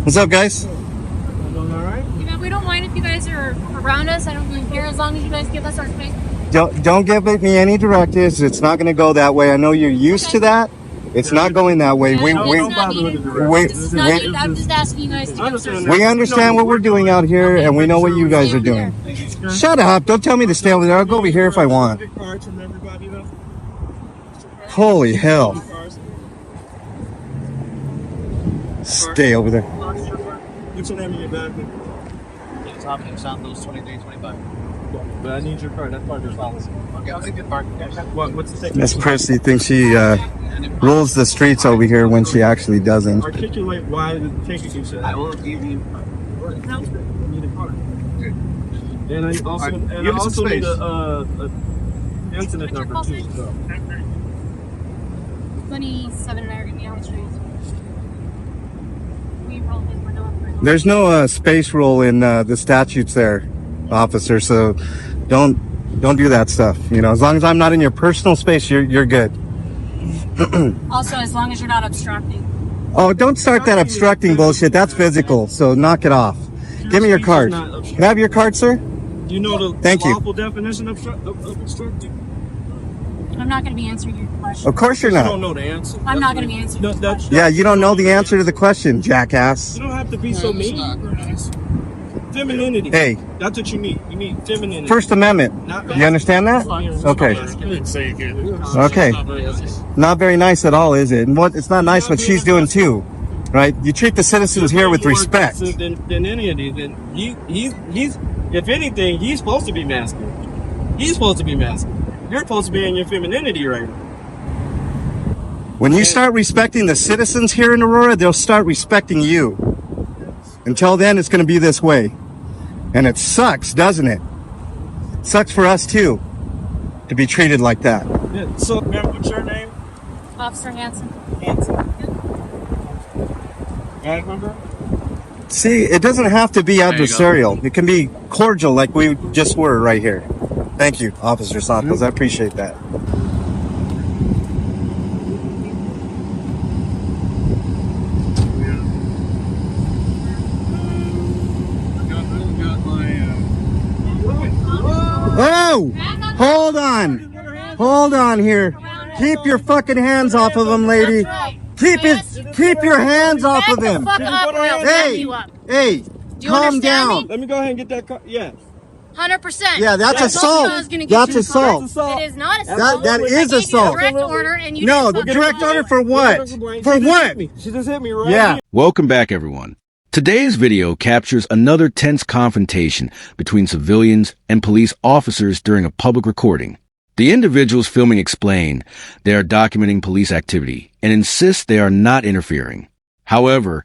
What's up, guys? Doing all right? Yeah, we don't mind if you guys are around us. I don't really care as long as you guys give us our space. Don't give me any directives. It's not going to go that way. I know you're used to that. It's not going that way. I'm just asking you guys to give us our space. We understand what we're doing out here, and we know what you guys are doing. Shut up. Don't tell me to stay over there. I'll go over here if I want. Holy hell. Stay over there. What's your name in your bag? It's those 2325. But I need your card. That's part of your policy. Okay, I'll take your card. What's the ticket? Miss Prissy thinks she rules the streets over here when she actually doesn't. Articulate why the ticket you said. I will give you. I need a card. Good. And I also, Right. and I Give me some also need space. a incident number too. So. 27 and I are going to be on the streets. We roll in, we're not. There's no space rule in the statutes there, officer, so don't do that stuff. You know, as long as I'm not in your personal space, you're good. Also, as long as you're not obstructing. Oh, don't start that obstructing bullshit. That's physical, so knock it off. Give me your card. Can I have your card, sir? Do you know the Thank you. lawful definition of obstructing? I'm not going to be answering your question. Of course you're You not. don't know the answer. I'm not going to be answering No, your that's question. Yeah, you don't know the answer to the question, jackass. You don't have to be so mean. Femininity. Hey. That's what you need. You need femininity. First Amendment. You understand that? Okay. Okay. Not very nice at all, is it? And it's not nice what she's doing too, right? You treat the citizens here with respect. Than any of these. Then he's if anything, he's supposed to be masculine. He's supposed to be masculine. You're supposed to be in your femininity right now. When you start respecting the citizens here in Aurora, they'll start respecting you. Until then, it's going to be this way. And it sucks, doesn't it? It sucks for us too, to be treated like that. Yeah. So, ma'am, what's your name? Officer Hanson. Bag number? See, it doesn't have to be adversarial. It can be cordial like we just were right here. Thank you, Officer Santos. I appreciate that. Oh! Hold on. Hold on here. Keep your fucking hands off of him, lady. Keep your hands off of him. Hey, calm down. Let me go ahead and get that card. Yeah. 100%. Yeah, that's assault. That's assault. It is not assault. That is I gave you a assault. direct order and you No, didn't direct follow order for what? For what? She just hit me right Yeah. here. Welcome back, everyone. Today's video captures another tense confrontation between civilians and police officers during a public recording. The individuals filming explain they are documenting police activity and insist they are not interfering. However,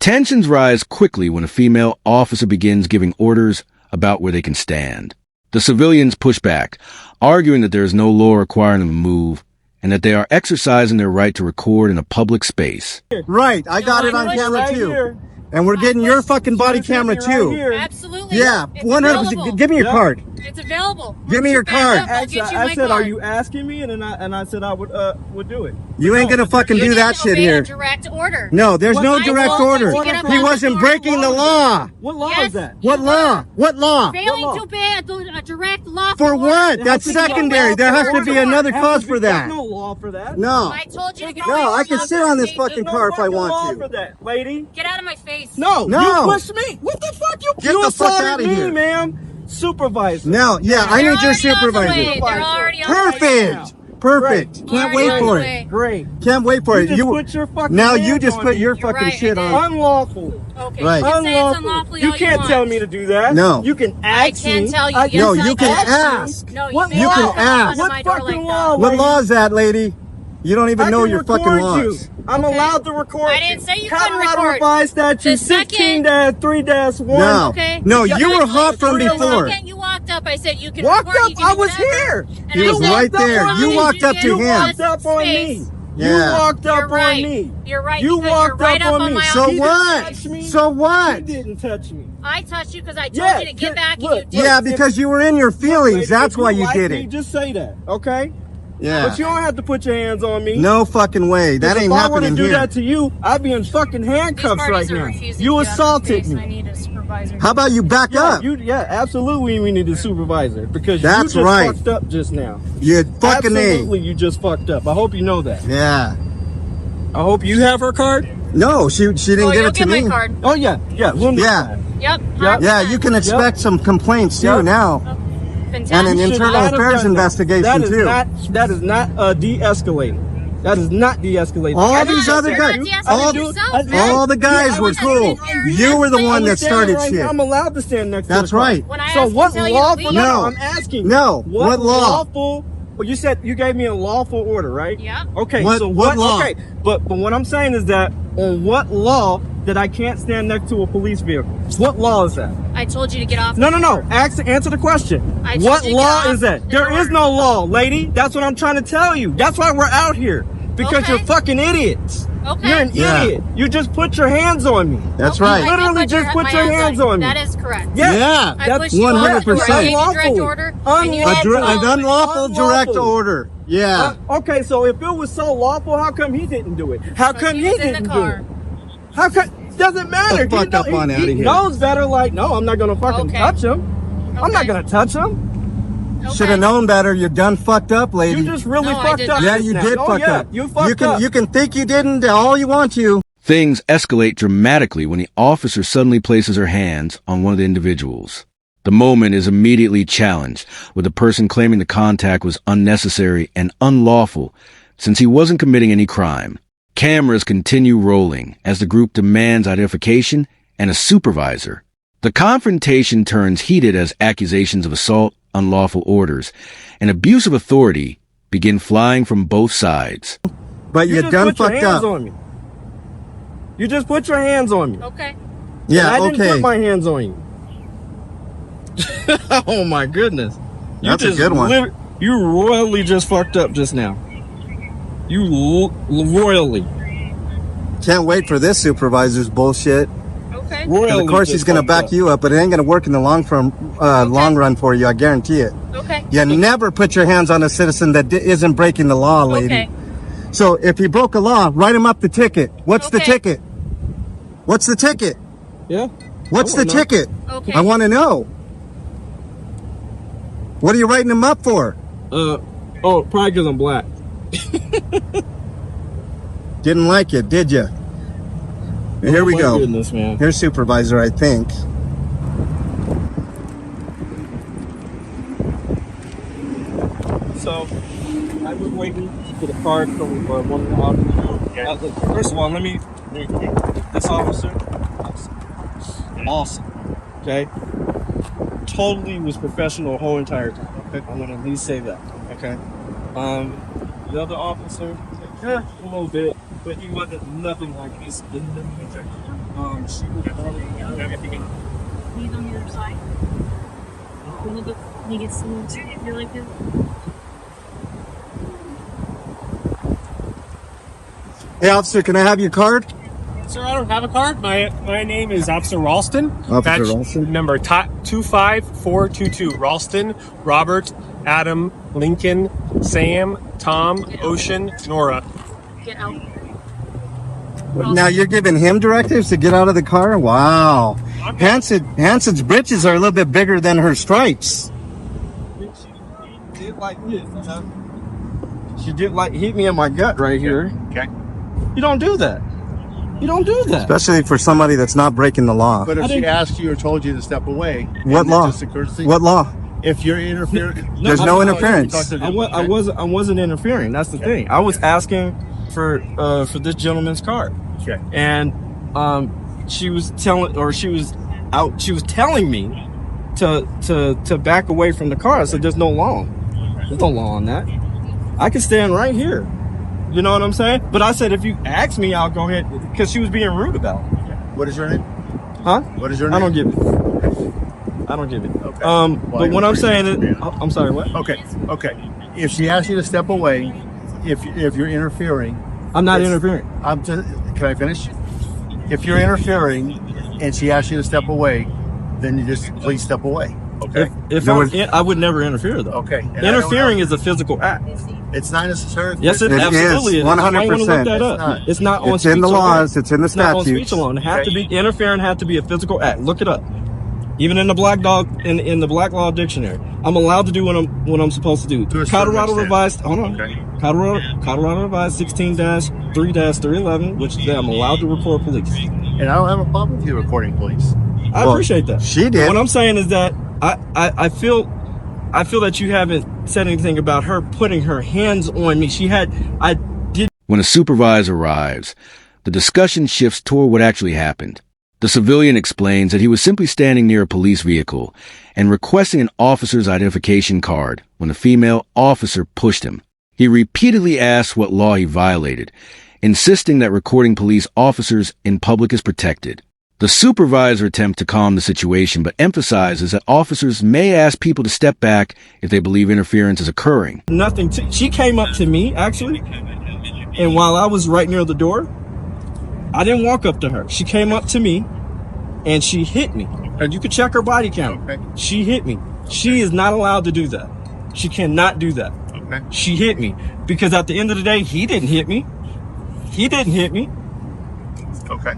tensions rise quickly when a female officer begins giving orders about where they can stand. The civilians push back, arguing that there is no law requiring them to move and that they are exercising their right to record in a public space. Right, I got it on camera Right too. here. And we're getting your fucking body camera Right too. here. Absolutely. Yeah, It's 100%. available. Give me your Yeah. card. It's available. Give me your card. I'll get you I my said, card. are you asking me? And I said I would do it. You ain't gonna fucking You do need that to shit obey a here. direct order. No, there's no What- direct I told order. you to get up He on wasn't the breaking the floor. law. What law Yes. is that? What law? What law? Failing law? to obey a direct law For what? There That's has to be a secondary. law There for has to it. be another Has cause to for be- that. There's no law for that. No. I told you to get No, away I from can sit on this the fucking No car if I fucking want law to. for that, lady. Get out of my face. No, No. you pushed me. What the fuck? Get You the fuck assaulted outta me, here. ma'am. Supervisor. No, yeah, I They're need your already on the supervisor. way. They're already on the way. Perfect. Perfect. Great. Can't Already wait on for the it. way. Great. Can't wait for You it. just put your fucking Now hands you just on put me. your You're fucking right, shit I did. on. Unlawful. Okay. Right. You can say it's Unlawful. unlawfully You all can't want. tell me to do that. No. You can ask me. I can't tell you. No, Yes, you I can can. ask. No, What you law? can You can ask. What My door fucking like law? that. What lady? law is that, lady? You don't even I know can your fucking record laws. you. I'm allowed to record. I didn't say you couldn't Colorado record. Revised Statute The second- 16-3-1. No. Okay. No, The you were hot from The before. second you walked up, I said you can Walked record. up. You can I do was whatever. here. And He I was said, right there. "As You long as walked up to give him. us Walked up on space." me. Yeah. You walked You're up right. on me. You're right. You because walked you're right up on on me. my So He didn't what? touch me. So You what? didn't touch me. I touched you because I told Yeah, you to get back look, and you did. Yeah, because you were in your feelings. If That's why you like did me, it. Just say that, okay? Yeah. But you don't have to put your hands on me. No fucking way. That ain't If I were happening to do here. that to you, I'd be in fucking handcuffs These right parties are now. refusing You to get out of assaulted space, and I me. need a supervisor. How about you back up? Yeah, absolutely. We need a supervisor because That's you just right. fucked up just now. You fucking Absolutely, you just fucked up. I hope you know that. Yeah. I hope you have her card. No, she didn't Oh, give you'll it to get me. my card. Oh yeah. We'll need Yeah. that. Yep. Yep. Yeah, you can expect some complaints too Yep. now. Fantastic. And an You should internal not have affairs done that. investigation That is too. That is not de-escalating. That is not de-escalating. All these other guys, all the guys were cool. You were the one that started shit. I'm allowed to stand next to That's the car. right. When I So asked what to tell you to lawful? leave- No. I'm asking. No. What law? Lawful? Well, you said you gave me a lawful order, right? Yep. Okay. What- so what law? Okay. But what I'm saying is that on what law that I can't stand next to a police vehicle? What law is that? I told you to get off. No. Answer the question. I told What you to law get off is that? the There door. is no law, lady. That's what I'm trying to tell you. That's why we're out here. Because Okay. you're fucking idiots. Okay. You're an Yeah. idiot. You just put your hands on me. That's Okay, right. I did Literally just put my your hands on me. That is correct. Yeah. I that's pushed you off the door. 100%. I gave you direct Unlawful. order. And you Unlawful. had to An follow it. unlawful direct Unlawful. order. Yeah. Okay, so if it was so lawful, how come he didn't do it? How come He he was in didn't the do car. it? How come? Doesn't matter. The fuck up on outta He here. knows better. Like, no, I'm not gonna fucking Okay. touch him. I'm not Okay. gonna touch him. Okay. Should have known better. You're done fucked up, lady. You just really No, I fucked did up. not. Yeah, just you now. did Oh, fuck yeah, up. You fucked up. You can think you didn't all you want to. Things escalate dramatically when the officer suddenly places her hands on one of the individuals. The moment is immediately challenged, with the person claiming the contact was unnecessary and unlawful since he wasn't committing any crime. Cameras continue rolling as the group demands identification and a supervisor. The confrontation turns heated as accusations of assault, unlawful orders, and abuse of authority begin flying from both sides. But You you just done put your fucked hands up. on me. You just put your hands on me. Okay. Yeah, I didn't okay. put my hands on you. Oh my goodness. You That's a just good one. You royally just fucked up just now. You royally. Can't wait for this supervisor's bullshit. Okay. Royally. And of course, he's just gonna fucked back up. you up, but it ain't gonna work in the long run for you. I guarantee it. Okay. You never put your hands on a citizen that isn't breaking the law, lady. Okay. So if he broke a law, write him up the ticket. What's the Okay. ticket? What's the ticket? Yeah. What's I the wanna know. ticket? Okay. I want to know. What are you writing him up for? Probably because I'm black. Didn't like it, did you? Here we Oh my go. Goodness, man. Here's supervisor, I think. So, I was waiting for the card from one of the officers. First of all, let me. This officer, awesome. Okay, totally was professional the whole entire time. Okay, I'm gonna at least say that. Okay. The other officer, yeah, a little bit, but he wasn't nothing like this. She was probably. He's on the other side. He gets some too. You're like this. Hey, officer, can I have your card? Sir, I don't have a card. My name is Officer Ralston. Officer Badge Ralston. number 25422. Ralston, Robert, Adam, Lincoln, Sam, Tom, Ocean, Nora. Get out. Now you're giving him directives to get out of the car? Wow. Hanson's britches are a little bit bigger than her stripes. She did like this. She did like hit me in my gut right here. Okay. You don't do that. You don't do that. Especially for somebody that's not breaking the law. But if I she didn't- asked you or told you to step away, What isn't it law? just a courtesy? What law? If you're interfering, There's no interference. I wasn't interfering. That's the thing. I was asking for this gentleman's card, Okay. and she was telling me to back away from the car. I said, "There's no law. There's no law on that. I can stand right here." You know what I'm saying? But I said, if you ask me, I'll go ahead, because she was being rude about it. What is your name? Huh? What is your name? I don't give it. I don't give it. Okay. But what I'm saying is, I'm sorry, what? Okay. Okay. If she asks you to step away, if you're interfering, I'm not It's- interfering. can I finish? If you're interfering and she asks you to step away, then you just please step away. Okay. If There I, was- I would never interfere though. Okay. And I don't Interfering know- is a physical act. It's not necessary. Yes, it It absolutely is, is. You might want to 100%. look that up. It's not. It's not on It's speech in the alone. laws. It's in the It's not on statutes. speech alone. It have to be interfering. Have to be a physical act. Look it up. Even in the black in the black law dictionary, I'm allowed to do what I'm supposed to do. To a certain Colorado extent. revised. Hold on. Okay. Colorado revised 16-3-311, which says I'm allowed to report police. And I don't have a problem with you recording police. I Well, appreciate that. she did. What I'm saying is that I feel that you haven't said anything about her putting her hands on me. When a supervisor arrives, the discussion shifts toward what actually happened. The civilian explains that he was simply standing near a police vehicle and requesting an officer's identification card when a female officer pushed him. He repeatedly asks what law he violated, insisting that recording police officers in public is protected. The supervisor attempts to calm the situation, but emphasizes that officers may ask people to step back if they believe interference is occurring. She came up to me, actually, and while I was right near the door, I didn't walk up to her. She came up to me, and she hit me. And you can check her body count. Okay. She hit me. She is not allowed to do that. She cannot do that. Okay. She hit me. Because at the end of the day, he didn't hit me. He didn't hit me. Okay.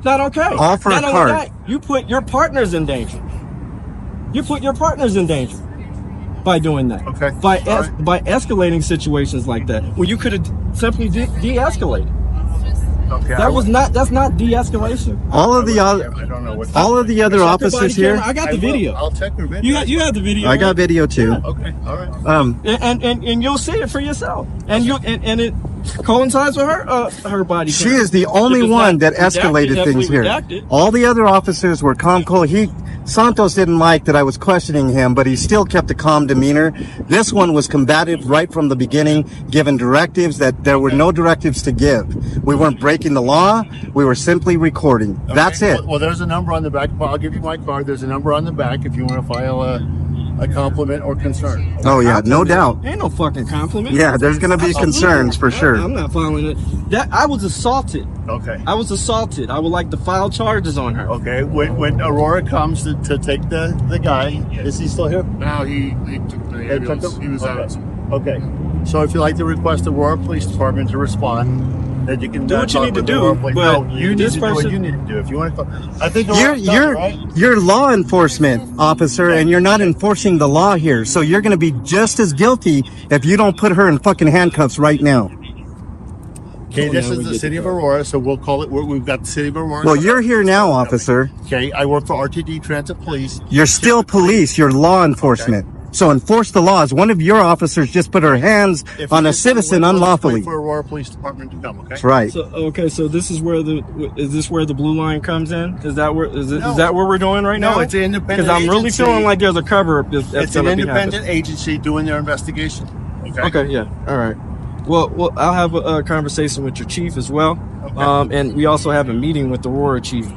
Not okay. Offer Not a only card. that, you put your partners in danger. You put your partners in danger by doing that. Okay. By All right. by escalating situations like that, where you could have simply de-escalated. Okay. That's not de-escalation. All of the other, I don't know what. all of the other Check her officers body here. camera. I got the will. video. I'll check her video. You have the video. I got right? video too. Okay. All right. And you'll see it for yourself. And it coincides with her body She camera. is the If only it's one not that redacted, escalated heavily things here. redacted. All the other officers were calm, cool. Santos didn't like that I was questioning him, but he still kept a calm demeanor. This one was combative right from the beginning, giving directives that there were no directives to give. We weren't breaking the law. We were simply recording. That's Okay. it. Well, there's a number on the back. I'll give you my card. There's a number on the back if you want to file a compliment or concern. Oh yeah, no doubt. Ain't no fucking compliment. Yeah, there's gonna be concerns for sure. I'm not following it. That I was assaulted. Okay. I was assaulted. I would like to file charges on her. Okay. When Aurora comes to take the guy, is he still here? No, he took the ambulance. He was out. Okay. So if you'd like to request the Aurora Police Department to respond, then you can Do what you talk need to with the do, Aurora Police. but No, you need this to do what person- you need to do. If you want to call, I think Aurora's done, right? You're law enforcement officer and you're not enforcing the law here. So you're going to be just as guilty if you don't put her in fucking handcuffs right now. Okay, this now is we the get city to of that. Aurora, so we'll call it. We've got the city of Aurora. Well, you're here now, officer. Okay, I work for RTD Transit Police. You're still police. You're law enforcement. So enforce the laws. One of your officers just put her hands If on you a just citizen wait unlawfully. for Aurora Police Department to come. Okay. That's right. So this is where the blue line comes in? Is that where is that what we're doing right now? No, it's an independent. Because I'm really agency. feeling like there's a cover up. It's an independent agency doing their investigation. Okay. Okay, yeah, all right. Well, I'll have a conversation with your chief as well, and we also have a meeting with the Aurora chief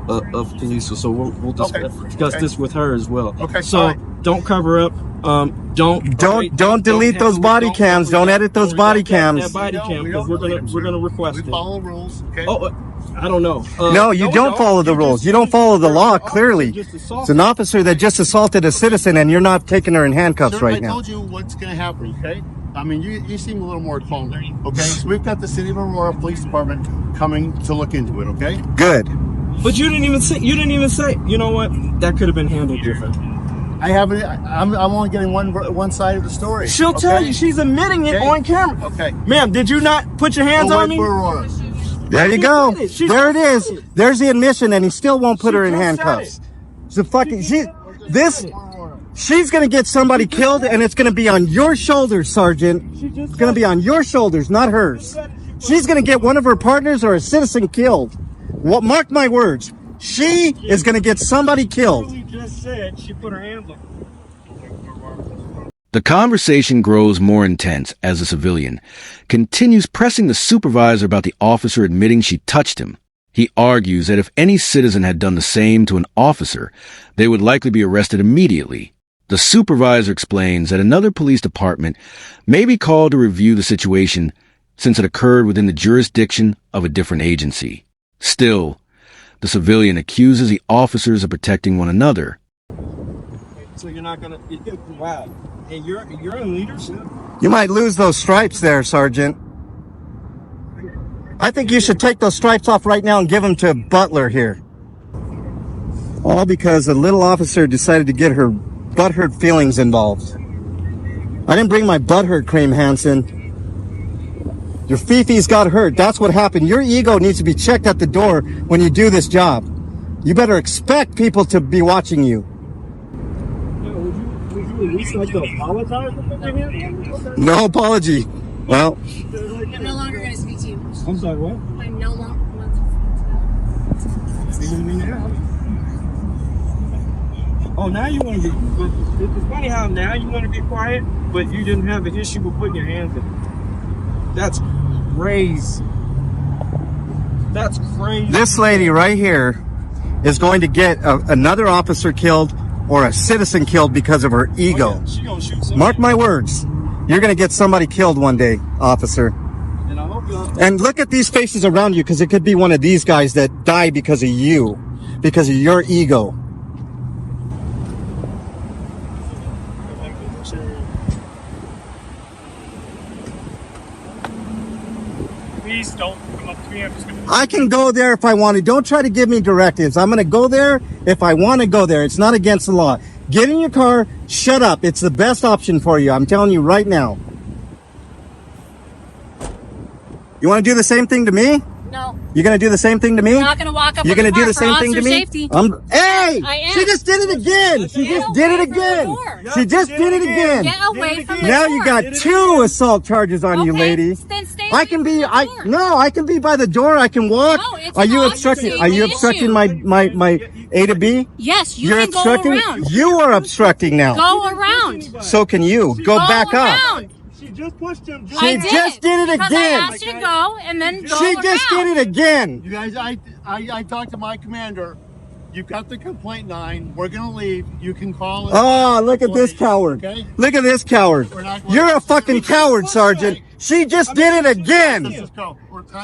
of police, so we'll discuss this with her as well. Okay, So all right. don't cover up. Don't delete those body cams. Don't edit those body cams. That body cam, because we're gonna request We it. follow the rules. Okay. Oh, I don't know. No, you don't follow the rules. You don't follow the law, clearly. It's an officer that just assaulted a citizen and you're not taking her in handcuffs Sir, right I now. told you what's going to happen. Okay. I mean, you seem a little more calm. Okay. So we've got the city of Aurora Police Department coming to look into it. Okay. Good. But you didn't even say. You know what? That could have been handled different. I haven't. I'm only getting one side of the story. She'll tell okay? you. She's admitting it Okay. on camera. Okay. Ma'am, did you not put your hands We'll on wait me? for Aurora. There you She go. said it. She There it just is. said it. There's the admission and he still won't put She her in just said handcuffs. So fucking she's gonna get somebody killed and it's gonna be on your shoulders, Sergeant. It's gonna be on your shoulders, not hers. She's gonna get one of her partners or a citizen killed. Well, mark my words. She is gonna get somebody killed. She just said she put her hands on. The conversation grows more intense as the civilian continues pressing the supervisor about the officer admitting she touched him. He argues that if any citizen had done the same to an officer, they would likely be arrested immediately. The supervisor explains that another police department may be called to review the situation since it occurred within the jurisdiction of a different agency. Still, the civilian accuses the officers of protecting one another. So you're not gonna. Wow. And you're in leadership. You might lose those stripes there, Sergeant. I think you should take those stripes off right now and give them to Butler here. All because a little officer decided to get her butthurt feelings involved. I didn't bring my butthurt cream, Hanson. Your fifis got hurt. That's what happened. Your ego needs to be checked at the door when you do this job. You better expect people to be watching you. Would you at least like to apologize for putting your hand on? No apology. Well, I'm no longer going to speak to you. I'm sorry, what? I'm no longer. Oh, now you want to be. But it's funny how now you want to be quiet, but you didn't have an issue with putting your hands in. That's crazy. That's crazy. this lady right here is going to get another officer killed or a citizen killed because of her ego. Oh, yeah. She gonna shoot somebody. Mark my words. You're going to get somebody killed one day, officer. And I hope y'all. And look at these faces around you, because it could be one of these guys that die because of you, because of your ego. Please don't come up to me. I'm just gonna. I can go there if I want to. Don't try to give me directives. I'm going to go there if I want to go there. It's not against the law. Get in your car. Shut up. It's the best option for you. I'm telling you right now. You want to do the same thing to me? No. You're going to do the same thing to me? I'm not going to walk up. You're going to do the same thing to me? Safety. Hey! I am. She just did it again. She just did it again. She just did it again. Get away from the Now door. you got 2 assault charges on you, Okay, lady. then stay I away can from be. the door. I can be by the door. I can walk. No, it's Are you not. obstructing? It's Are you an obstructing issue. my A to B? Yes, you You're can go obstructing. around. You are obstructing now. Go around. So can you go back up? around. She just pushed him. She just did it because again. I asked you to go and then go She just did it again. You guys, I talked to my commander. You got the complaint 9. We're gonna leave. You can call it. Oh, look at this coward. Okay. Look at this coward. You're a fucking coward, Sergeant. She just did it again. Let's just go.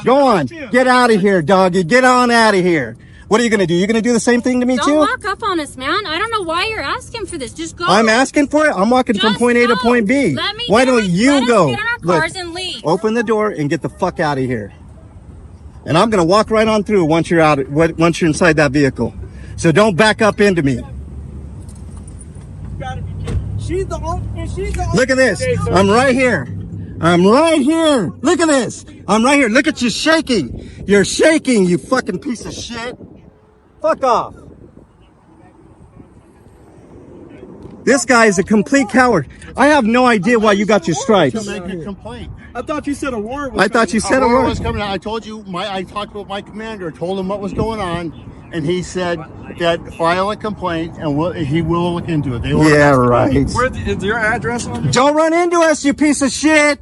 Go on. Get out of here, doggy. Get on out of here. What are you going to do? You're going to do the same thing to me, Don't too? walk up on us, man. I don't know why you're asking for this. Just go. I'm asking for it. I'm walking from Just point A to go. point B. Let me Why get don't on- you let us go? get in our Look, cars and leave. open the door and get the fuck out of here. And I'm going to walk right on through once you're out. Once you're inside that vehicle. So don't back up into me. She's the only. Look at this. I'm right here. I'm right here. Look at this. I'm right here. Look at you shaking. You're shaking, you fucking piece of shit. Fuck off. This guy is a complete coward. I have no idea why you got your stripes. To make a complaint. I thought you said a word. Was I thought you said a Aurora word. was coming out. I told you. I talked with my commander. Told him what was going on, and he said that file a complaint and he will look into it. They will Yeah, right. Is your address on it? Don't run into us, you piece of shit.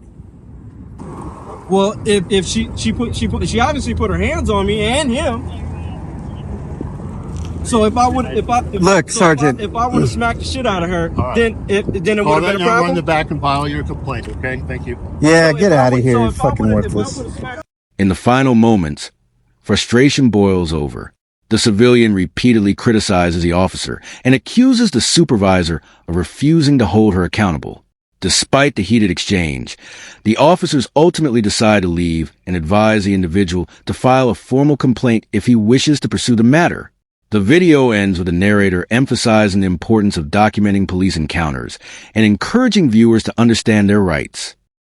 Well, if she obviously put her hands on me and him. So if I would Sergeant. if I would have smacked the shit out of her, right. then it would Call have that been a number problem. in the back and file your complaint. Okay, thank you. Yeah, So get if I out of would- here, so you if I fucking would've- if I worthless. would've smacked- In the final moments, frustration boils over. The civilian repeatedly criticizes the officer and accuses the supervisor of refusing to hold her accountable. Despite the heated exchange, the officers ultimately decide to leave and advise the individual to file a formal complaint if he wishes to pursue the matter. The video ends with the narrator emphasizing the importance of documenting police encounters and encouraging viewers to understand their rights.